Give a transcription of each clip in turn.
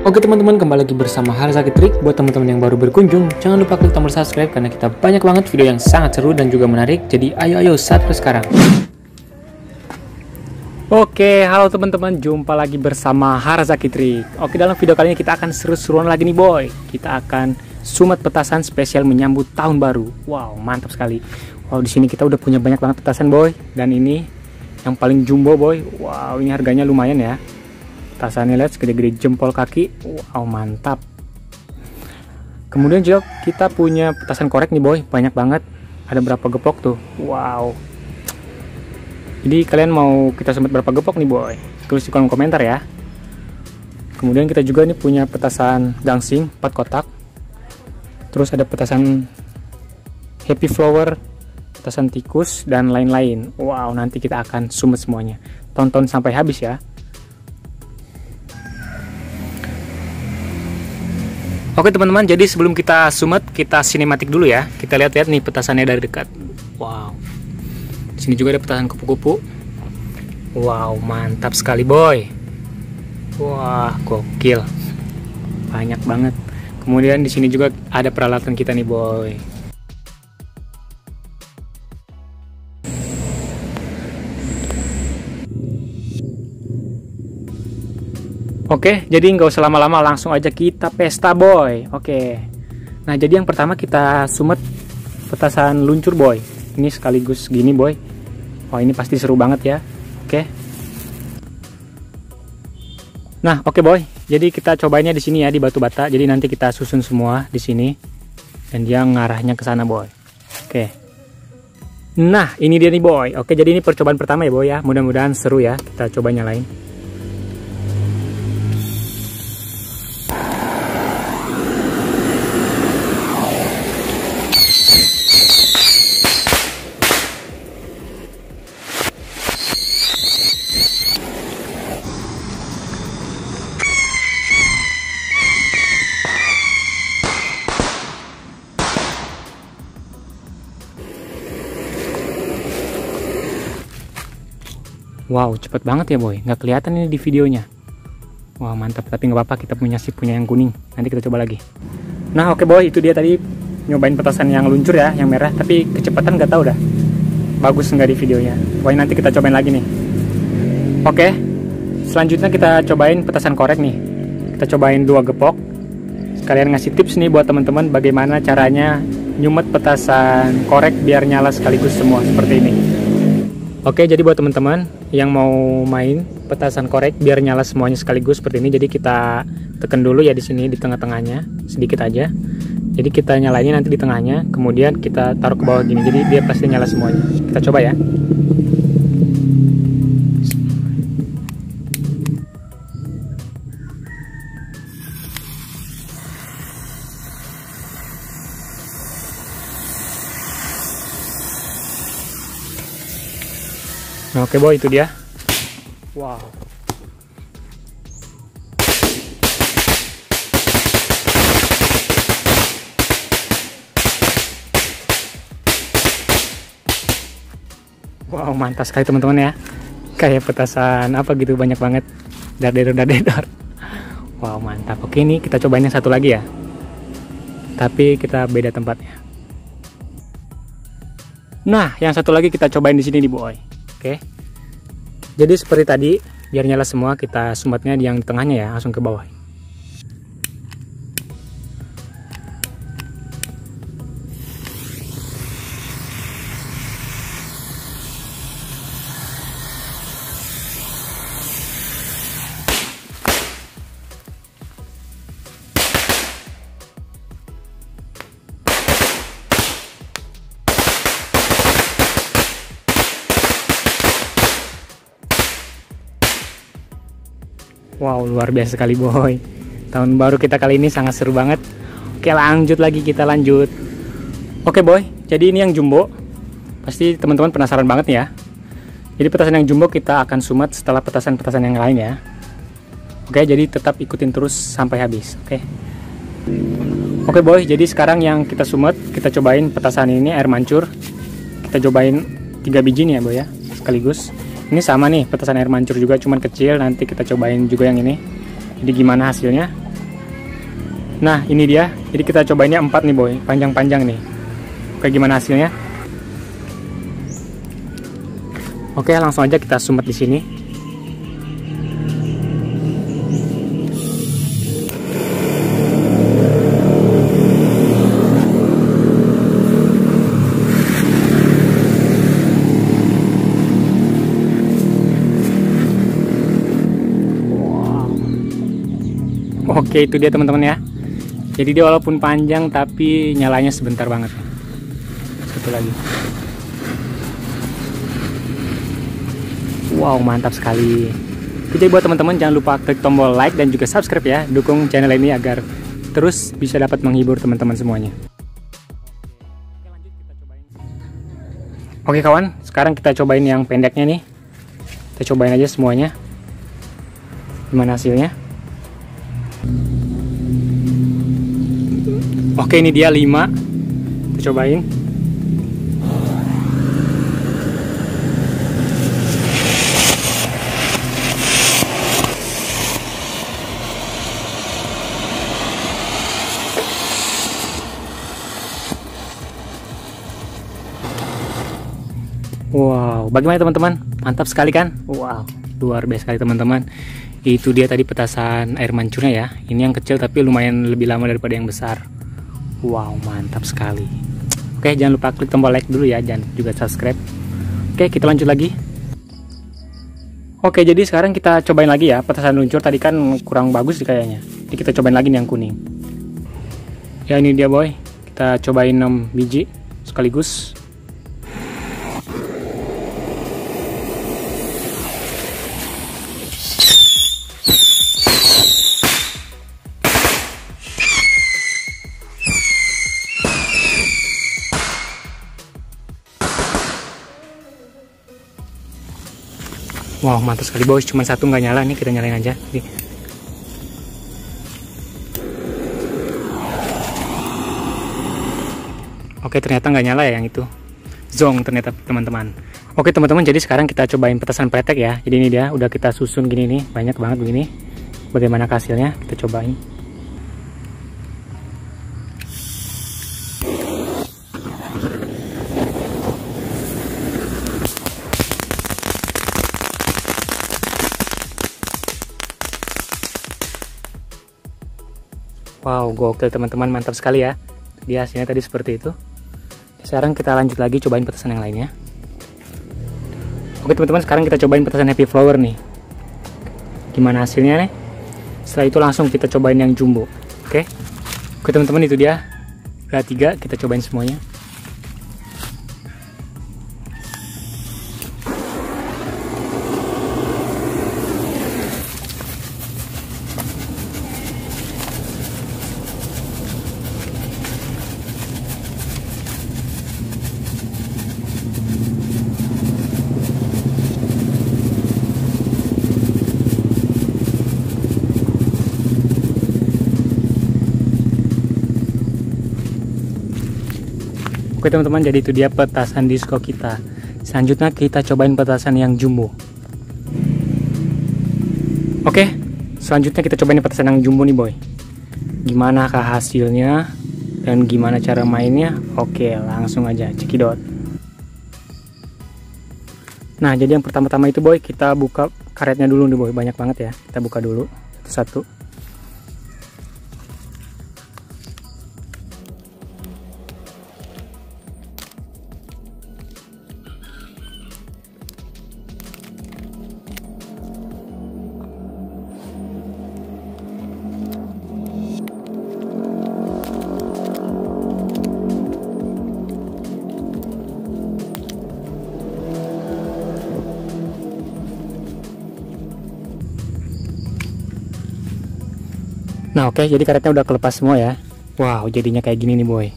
Oke teman-teman, kembali lagi bersama Harzaki Trik. Buat teman-teman yang baru berkunjung, jangan lupa klik tombol subscribe karena kita banyak banget video yang sangat seru dan juga menarik. Jadi ayo subscribe sekarang. Oke, halo teman-teman, jumpa lagi bersama Harzaki Trik. Oke, dalam video kali ini kita akan seru-seruan lagi nih boy. Kita akan sumet petasan spesial menyambut tahun baru. Wow, mantap sekali. Wow, di sini kita udah punya banyak banget petasan boy. Dan ini yang paling jumbo boy. Wow, ini harganya lumayan ya. Petasannya lihat segede-gede jempol kaki. Wow, mantap. Kemudian juga kita punya petasan korek nih boy, banyak banget. Ada berapa gepok tuh? Wow. Jadi kalian mau kita sumet berapa gepok nih boy? Tulis di kolom komentar ya. Kemudian kita juga nih punya petasan gangsing 4 kotak. Terus ada petasan happy flower, petasan tikus dan lain-lain. Wow, nanti kita akan sumet semuanya. Tonton sampai habis ya. Oke teman-teman, jadi sebelum kita sumet, kita sinematik dulu ya. Kita lihat-lihat nih petasannya dari dekat. Wow. Di sini juga ada petasan kupu-kupu. Wow, mantap sekali boy. Wah, gokil. Banyak banget. Kemudian di sini juga ada peralatan kita nih boy. Oke, jadi nggak usah lama-lama, langsung aja kita pesta boy. Oke. Nah, jadi yang pertama kita sumet petasan luncur boy. Ini sekaligus gini boy. Wah, ini pasti seru banget ya. Oke. Nah, oke boy. Jadi kita cobainnya di sini ya, di batu bata. Jadi nanti kita susun semua di sini dan dia ngarahnya ke sana boy. Oke. Nah, ini dia nih boy. Oke, jadi ini percobaan pertama ya boy ya. Mudah-mudahan seru ya. Kita coba nyalain. Wow, cepet banget ya boy, nggak kelihatan ini di videonya. Wah, mantap, tapi nggak apa-apa, kita punya yang kuning. Nanti kita coba lagi. Nah oke boy, itu dia tadi nyobain petasan yang luncur ya, yang merah. Tapi kecepatan nggak tahu dah, bagus nggak di videonya. Wah, nanti kita cobain lagi nih. Oke, selanjutnya kita cobain petasan korek nih. Kita cobain 2 gepok. Sekalian ngasih tips nih buat teman-teman bagaimana caranya nyumet petasan korek biar nyala sekaligus semua seperti ini. Oke, jadi buat teman-teman yang mau main petasan korek biar nyala semuanya sekaligus seperti ini, jadi kita tekan dulu ya di sini di tengah-tengahnya sedikit aja. Jadi kita nyalainnya nanti di tengahnya, kemudian kita taruh ke bawah gini, jadi dia pasti nyala semuanya. Kita coba ya. Nah, oke boy, itu dia. Wow. Wow, mantap sekali teman-teman ya. Kayak petasan apa gitu, banyak banget. Dar-der. Wow, mantap. Oke, ini kita cobain yang satu lagi ya. Tapi kita beda tempatnya. Nah, yang satu lagi kita cobain di sini nih boy. Oke, jadi seperti tadi, biar nyala semua, kita sumetnya di yang di tengahnya ya, langsung ke bawah. Wow, luar biasa sekali boy. Tahun baru kita kali ini sangat seru banget. Oke, kita lanjut. Oke boy, jadi ini yang jumbo. Pasti teman-teman penasaran banget nih ya. Jadi petasan yang jumbo kita akan sumet setelah petasan-petasan yang lain ya. Oke, jadi tetap ikutin terus sampai habis. Oke boy, jadi sekarang yang kita sumet, kita cobain petasan ini air mancur. Kita cobain 3 biji nih ya boy ya, sekaligus. Ini sama nih petasan air mancur juga, cuman kecil. Nanti kita cobain juga yang ini. Jadi gimana hasilnya? Nah ini dia, jadi kita cobainnya 4 nih boy, panjang-panjang nih. Oke, gimana hasilnya? Oke, langsung aja kita sumet di sini. Oke, itu dia teman-teman ya. Jadi dia walaupun panjang tapi nyalanya sebentar banget. Satu lagi. Wow, mantap sekali. Jadi buat teman-teman jangan lupa klik tombol like dan juga subscribe ya. Dukung channel ini agar terus bisa dapat menghibur teman-teman semuanya. Oke kawan, sekarang kita cobain yang pendeknya nih. Kita cobain aja semuanya. Gimana hasilnya? Oke, ini dia 5. Kita cobain. Wow, bagaimana teman-teman? Mantap sekali kan? Wow, luar biasa sekali teman-teman. Itu dia tadi petasan air mancurnya ya. Ini yang kecil tapi lumayan lebih lama daripada yang besar. Wow, mantap sekali. Oke, jangan lupa klik tombol like dulu ya, dan juga subscribe. Oke, kita lanjut lagi. Oke, jadi sekarang kita cobain lagi ya. Petasan luncur tadi kan kurang bagus kayaknya. Jadi kita cobain lagi nih yang kuning. Ya, ini dia boy. Kita cobain 6 biji sekaligus. Wow, mantap sekali boys, cuma satu nggak nyala nih, kita nyalain aja. Oke, ternyata nggak nyala ya yang itu. Zong ternyata teman-teman. Oke teman-teman, jadi sekarang kita cobain petasan pretek ya. Jadi ini dia, udah kita susun gini nih, banyak banget begini. Bagaimana hasilnya? Kita cobain. Wow, gokil teman-teman, mantap sekali ya. Dia hasilnya tadi seperti itu. Sekarang kita lanjut lagi cobain petasan yang lainnya. Oke teman-teman, sekarang kita cobain petasan happy flower nih. Gimana hasilnya nih? Setelah itu langsung kita cobain yang jumbo. Oke teman-teman, itu dia. Udah 3, kita cobain semuanya. Oke teman-teman, jadi itu dia petasan disco kita. Selanjutnya kita cobain petasan yang jumbo. Oke, selanjutnya kita cobain petasan yang jumbo nih boy. Gimana kah hasilnya dan gimana cara mainnya? Oke, langsung aja cekidot. Nah, jadi yang pertama-tama itu boy, kita buka karetnya dulu nih boy. Banyak banget ya, kita buka dulu satu-satu. Nah oke, jadi karetnya udah kelepas semua ya. Wow, jadinya kayak gini nih boy.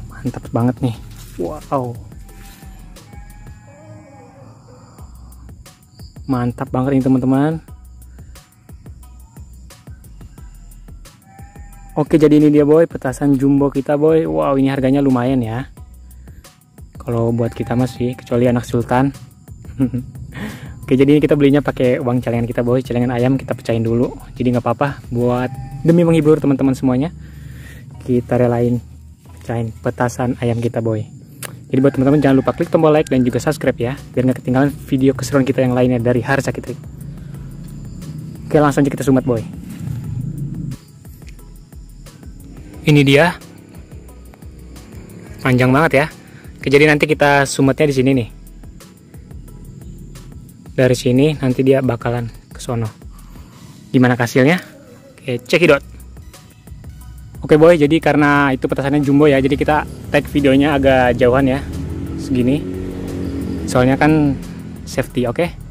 Mantap banget nih. Wow, mantap banget nih teman-teman. Oke, jadi ini dia boy, petasan jumbo kita boy. Wow, ini harganya lumayan ya. Kalau buat kita masih, kecuali anak sultan. Oke, jadi ini kita belinya pakai uang celengan kita boy, celengan ayam kita pecahin dulu. Jadi nggak apa-apa buat demi menghibur teman-teman semuanya, kita relain pecahin petasan ayam kita, boy. Jadi buat teman-teman jangan lupa klik tombol like dan juga subscribe ya, biar nggak ketinggalan video keseruan kita yang lainnya dari Harzaki Trik. Oke, langsung aja kita sumet, boy. Ini dia, panjang banget ya. Oke, jadi nanti kita sumetnya di sini nih. Dari sini nanti dia bakalan ke sono. Gimana hasilnya? Oke, cekidot. Oke boy, jadi karena itu petasannya jumbo ya, jadi kita tag videonya agak jauhan ya, segini. Soalnya kan safety, oke?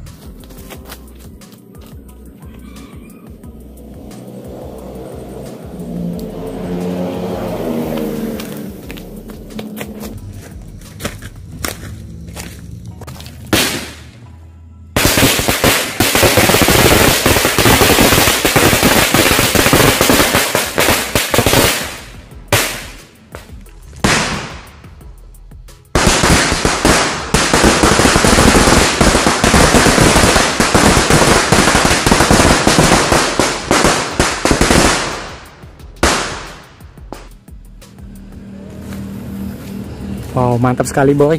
Wow, mantap sekali boy.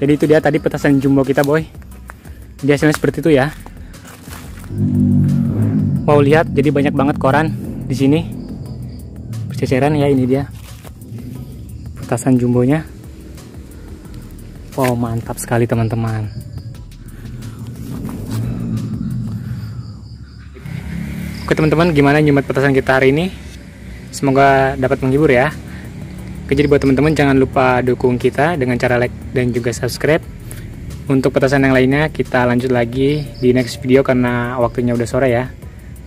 Jadi itu dia tadi petasan jumbo kita boy. Dia hasilnya seperti itu ya. Wow, lihat, jadi banyak banget koran di sini. Berceceran ya, ini dia petasan jumbonya. Wow, mantap sekali teman-teman. Oke teman-teman, gimana nyumet petasan kita hari ini? Semoga dapat menghibur ya. Oke, jadi buat teman-teman jangan lupa dukung kita dengan cara like dan juga subscribe. Untuk petasan yang lainnya kita lanjut lagi di next video karena waktunya udah sore ya.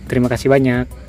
Terima kasih banyak.